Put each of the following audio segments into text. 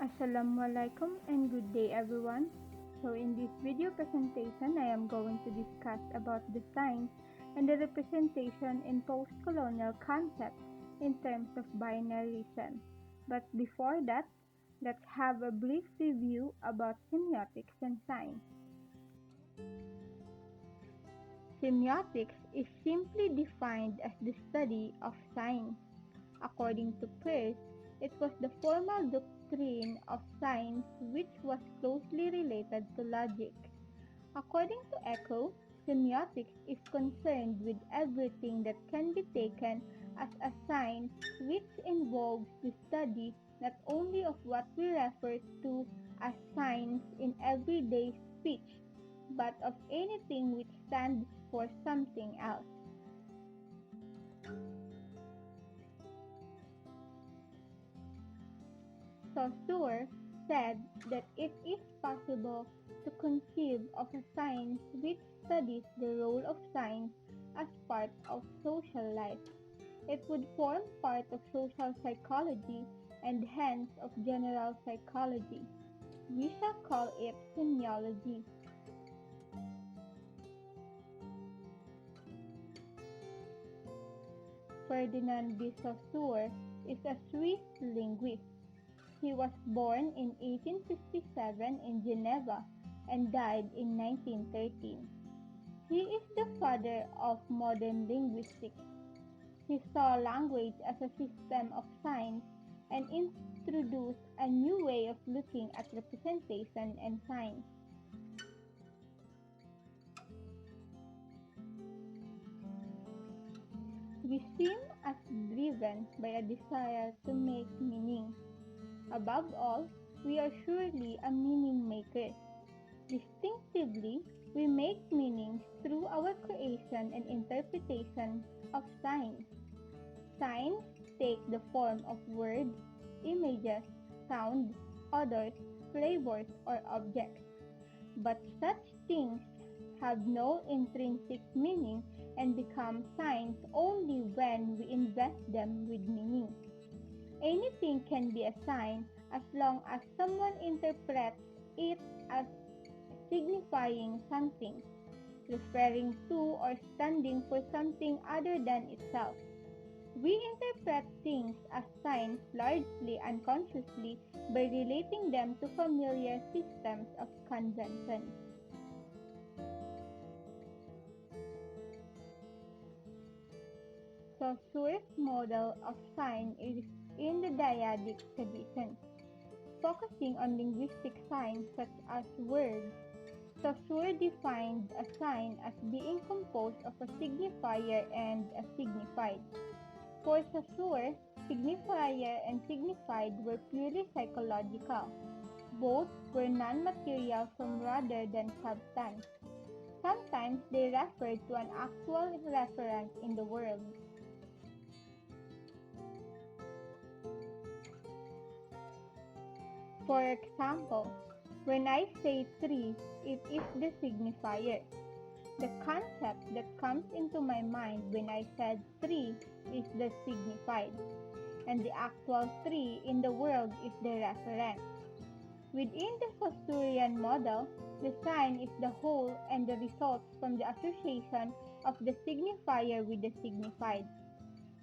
Assalamualaikum and good day everyone. So in this video presentation, I am going to discuss about the sign and the representation in post-colonial concepts in terms of binarism. But before that, let's have a brief review about semiotics and sign. Semiotics is simply defined as the study of signs. According to Peirce, it was the formal doctrine of science which was closely related to logic. According to Eco, semiotics is concerned with everything that can be taken as a sign, which involves the study not only of what we refer to as signs in everyday speech, but of anything which stands for something else. Saussure said that it is possible to conceive of a science which studies the role of science as part of social life. It would form part of social psychology and hence of general psychology. We shall call it semiology. Ferdinand de Saussure is a Swiss linguist. He was born in 1857 in Geneva and died in 1913. He is the father of modern linguistics. He saw language as a system of signs and introduced a new way of looking at representation and signs. We seem as driven by a desire to make meaning. Above all, we are surely a meaning maker. Distinctively, we make meanings through our creation and interpretation of signs. Signs take the form of words, images, sounds, odors, flavors, or objects. But such things have no intrinsic meaning and become signs only when we invest them with meaning. Anything can be a sign as long as someone interprets it as signifying something, referring to or standing for something other than itself. We interpret things as signs largely unconsciously by relating them to familiar systems of convention. Saussure's model of sign is in the dyadic tradition, focusing on linguistic signs such as words. Saussure defined a sign as being composed of a signifier and a signified. For Saussure, signifier and signified were purely psychological. Both were non-material form rather than substance. Sometimes they referred to an actual reference in the world. For example, when I say tree, it is the signifier. The concept that comes into my mind when I said tree is the signified, and the actual tree in the world is the reference. Within the Saussurean model, the sign is the whole and the results from the association of the signifier with the signified.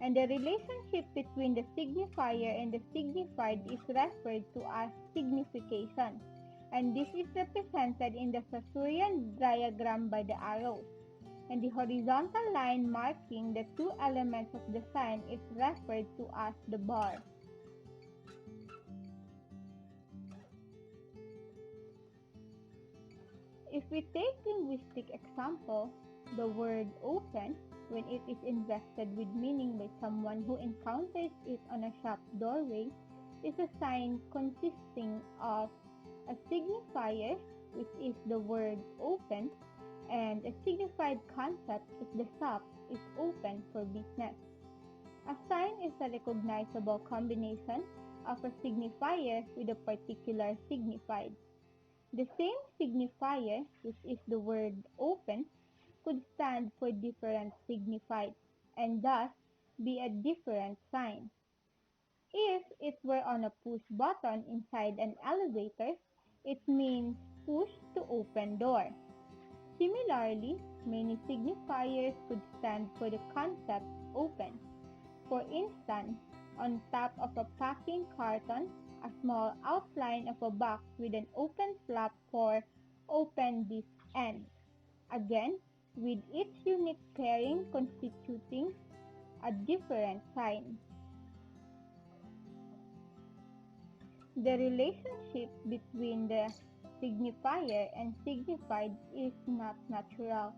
And the relationship between the signifier and the signified is referred to as signification, and this is represented in the Saussurean diagram by the arrows, and the horizontal line marking the two elements of the sign is referred to as the bar. If we take linguistic example, the word open, when it is invested with meaning by someone who encounters it on a shop doorway, is a sign consisting of a signifier, which is the word open, and a signified concept if the shop is open for business. A sign is a recognizable combination of a signifier with a particular signified. The same signifier, which is the word open, could stand for different signified, and thus be a different sign. If it were on a push button inside an elevator, it means push to open door. Similarly, many signifiers could stand for the concept open. For instance, on top of a packing carton, a small outline of a box with an open flap for open this end. Again, with each unique pairing constituting a different sign. The relationship between the signifier and signified is not natural.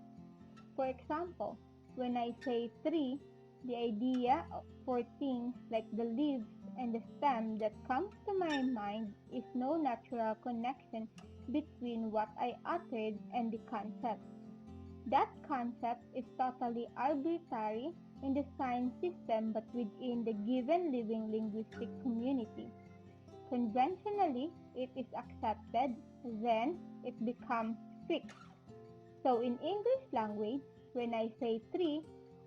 For example, when I say tree, the idea for things like the leaves and the stem that comes to my mind is no natural connection between what I uttered and the concept. That concept is totally arbitrary in the science system but within the given living linguistic community. Conventionally, it is accepted, then it becomes fixed. So in English language, when I say tree,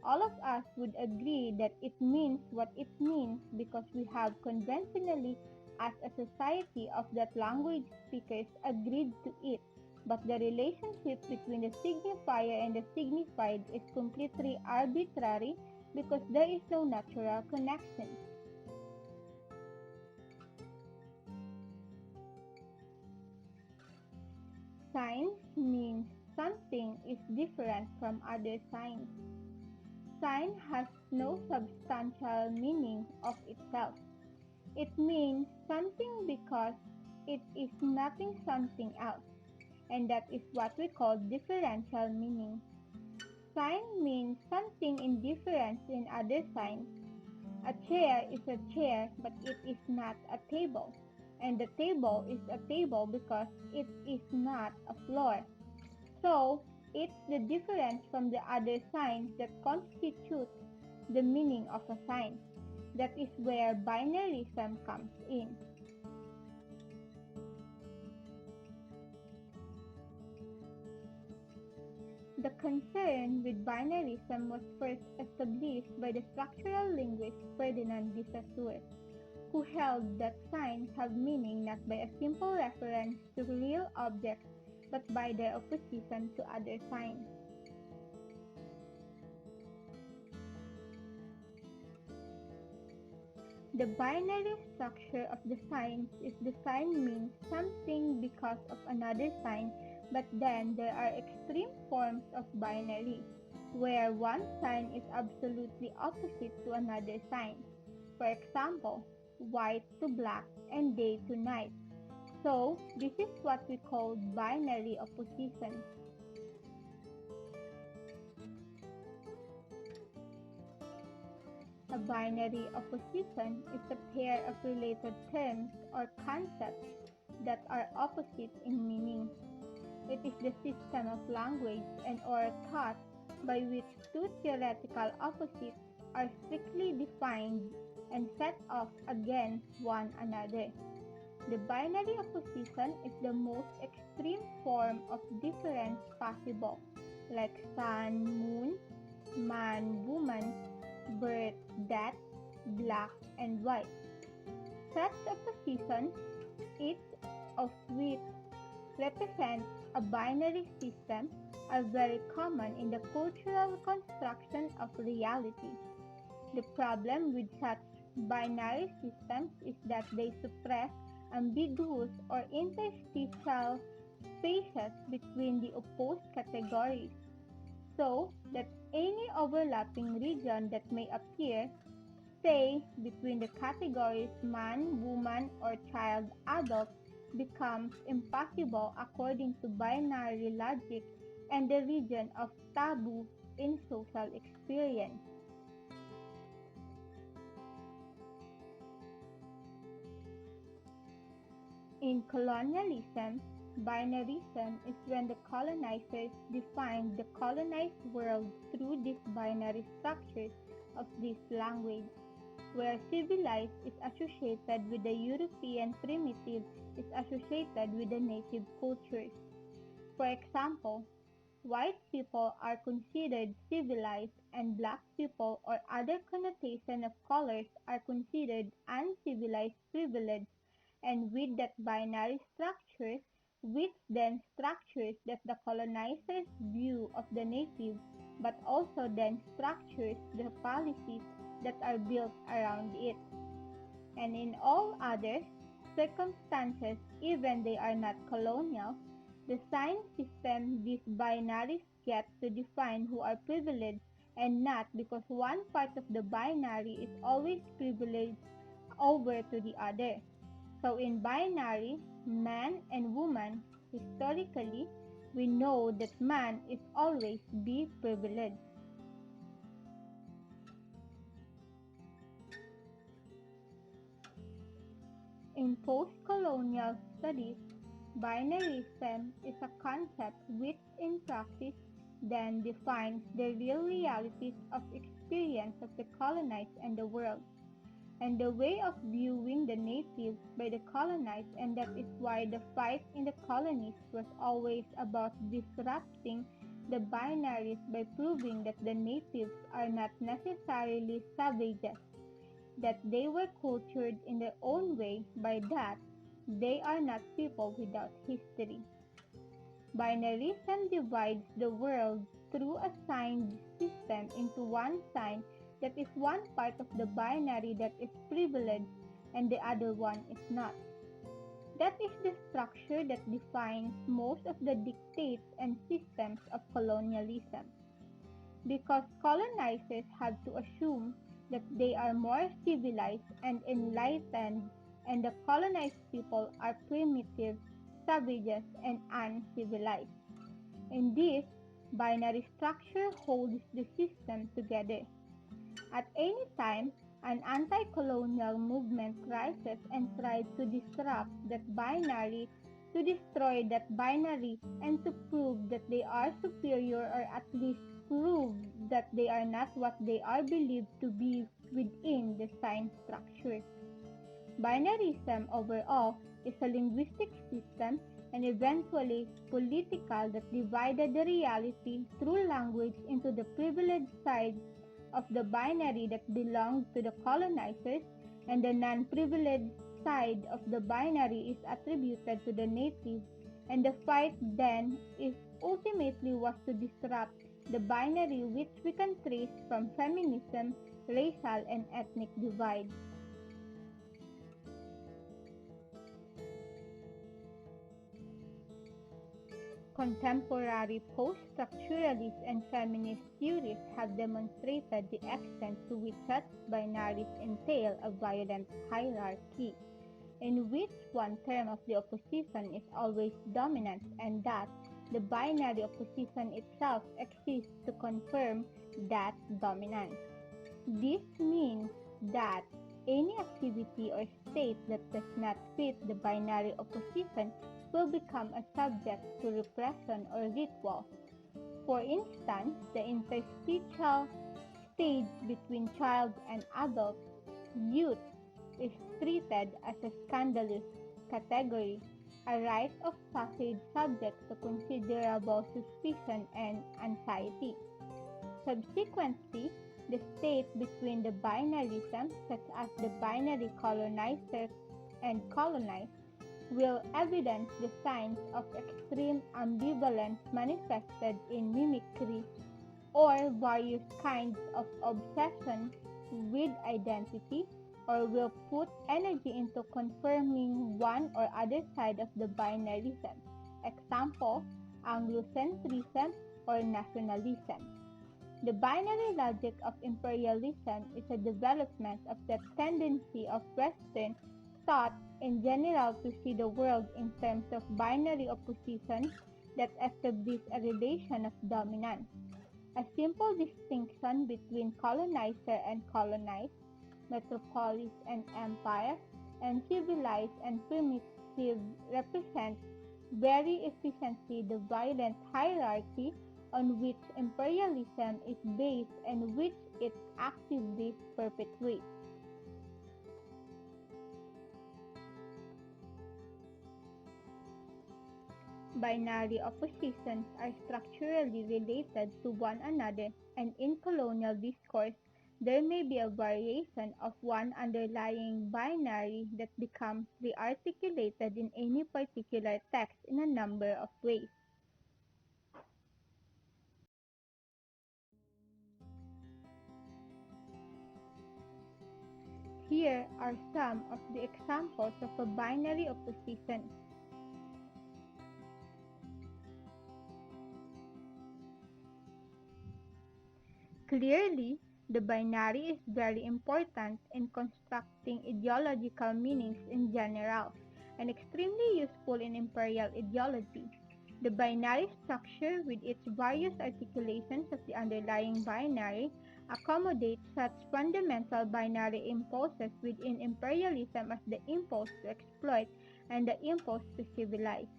all of us would agree that it means what it means because we have conventionally, as a society of that language speakers, agreed to it. But the relationship between the signifier and the signified is completely arbitrary because there is no natural connection. Signs means something is different from other signs. Sign has no substantial meaning of itself. It means something because it is nothing something else, and that is what we call differential meaning. Sign means something in difference in other signs. A chair is a chair, but it is not a table. And the table is a table because it is not a floor. So, it's the difference from the other signs that constitutes the meaning of a sign. That is where binarism comes in. The concern with binarism was first established by the structural linguist Ferdinand de Saussure, who held that signs have meaning not by a simple reference to real objects but by their opposition to other signs. The binary structure of the signs is the sign means something because of another sign, but then there are extreme forms of binary, where one sign is absolutely opposite to another sign. For example, white to black and day to night. So, this is what we call binary opposition. A binary opposition is a pair of related terms or concepts that are opposite in meaning. It is the system of language and or thought by which two theoretical opposites are strictly defined and set off against one another. The binary opposition is the most extreme form of difference possible, like sun, moon, man, woman, birth, death, black, and white. Such oppositions, each of which represents a binary system, are very common in the cultural construction of reality. The problem with such binary systems is that they suppress ambiguous or interstitial spaces between the opposed categories, so that any overlapping region that may appear, say, between the categories man, woman, or child, adult, becomes impossible according to binary logic and the region of taboo in social experience. In colonialism, binarism is when the colonizers defined the colonized world through these binary structures of this language, where civilized is associated with the European primitive is associated with the native cultures. For example, white people are considered civilized and black people or other connotation of colors are considered uncivilized privileged, and with that binary structure, which then structures that the colonizer's view of the native, but also then structures the policies that are built around it. And in all other circumstances, even they are not colonial, the sign system these binaries get to define who are privileged and not, because one part of the binary is always privileged over to the other. So in binary, man and woman, historically, we know that man is always be privileged. In post-colonial studies, binarism is a concept which in practice then defines the real realities of experience of the colonized and the world, and the way of viewing the natives by the colonized, and that is why the fight in the colonies was always about disrupting the binaries by proving that the natives are not necessarily savages, that they were cultured in their own way, by that they are not people without history. Binarism divides the world through a signed system into one sign that is one part of the binary that is privileged and the other one is not. That is the structure that defines most of the dictates and systems of colonialism. Because colonizers have to assume that they are more civilized and enlightened, and the colonized people are primitive, savages, and uncivilized. In this, binary structure holds the system together. At any time, an anti-colonial movement rises and tries to disrupt that binary, to destroy that binary, and to prove that they are superior, or at least prove that they are not what they are believed to be within the sign structure. Binarism overall is a linguistic system and eventually political that divided the reality through language into the privileged side of the binary that belonged to the colonizers, and the non-privileged side of the binary is attributed to the native, and the fight then is ultimately was to disrupt the binary, which we can trace from feminism, racial and ethnic divide. Contemporary post-structuralist and feminist theorists have demonstrated the extent to which such binaries entail a violent hierarchy, in which one term of the opposition is always dominant, and that the binary opposition itself exists to confirm that dominance. This means that any activity or state that does not fit the binary opposition will become a subject to repression or ritual. For instance, the interstitial stage between child and adult youth is treated as a scandalous category, a rite of passage subject to considerable suspicion and anxiety. Subsequently, the state between the binarism, such as the binary colonizer and colonized, will evidence the signs of extreme ambivalence manifested in mimicry or various kinds of obsession with identity, or will put energy into confirming one or other side of the binarism. Example, Anglocentrism or nationalism. The binary logic of imperialism is a development of the tendency of Western thought in general to see the world in terms of binary opposition that establish a relation of dominance. A simple distinction between colonizer and colonized, metropolis and empire, and civilized and primitive represents very efficiently the violent hierarchy on which imperialism is based and which it actively perpetuates. Binary oppositions are structurally related to one another, and in colonial discourse, there may be a variation of one underlying binary that becomes rearticulated in any particular text in a number of ways. Here are some of the examples of a binary opposition. Clearly, the binary is very important in constructing ideological meanings in general, and extremely useful in imperial ideology. The binary structure, with its various articulations of the underlying binary, accommodates such fundamental binary impulses within imperialism as the impulse to exploit and the impulse to civilize.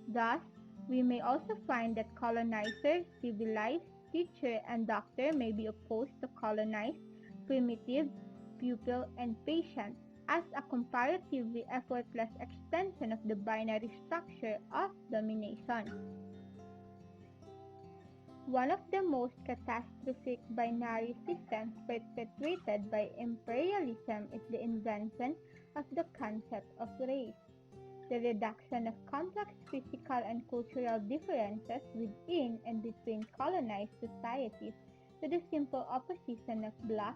Thus, we may also find that colonizer, civilized, teacher, and doctor may be opposed to colonized, primitive, pupil, and patient as a comparatively effortless extension of the binary structure of domination. One of the most catastrophic binary systems perpetuated by imperialism is the invention of the concept of race. The reduction of complex physical and cultural differences within and between colonized societies to the simple opposition of black,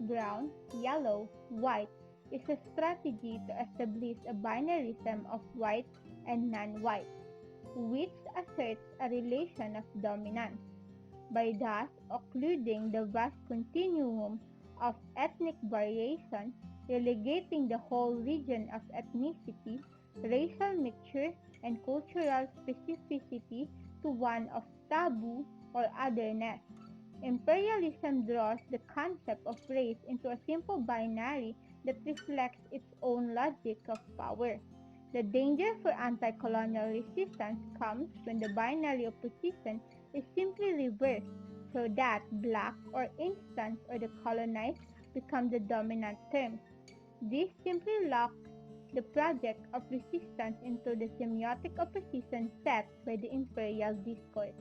brown, yellow, white is a strategy to establish a binarism of white and non-white, which asserts a relation of dominance. By thus occluding the vast continuum of ethnic variation, relegating the whole region of ethnicity, racial mixture, and cultural specificity to one of taboo or otherness. Imperialism draws the concept of race into a simple binary that reflects its own logic of power. The danger for anti-colonial resistance comes when the binary opposition is simply reversed so that black or instance or the colonized become the dominant terms. This simply locks the project of resistance into the semiotic opposition set by the imperial discourse.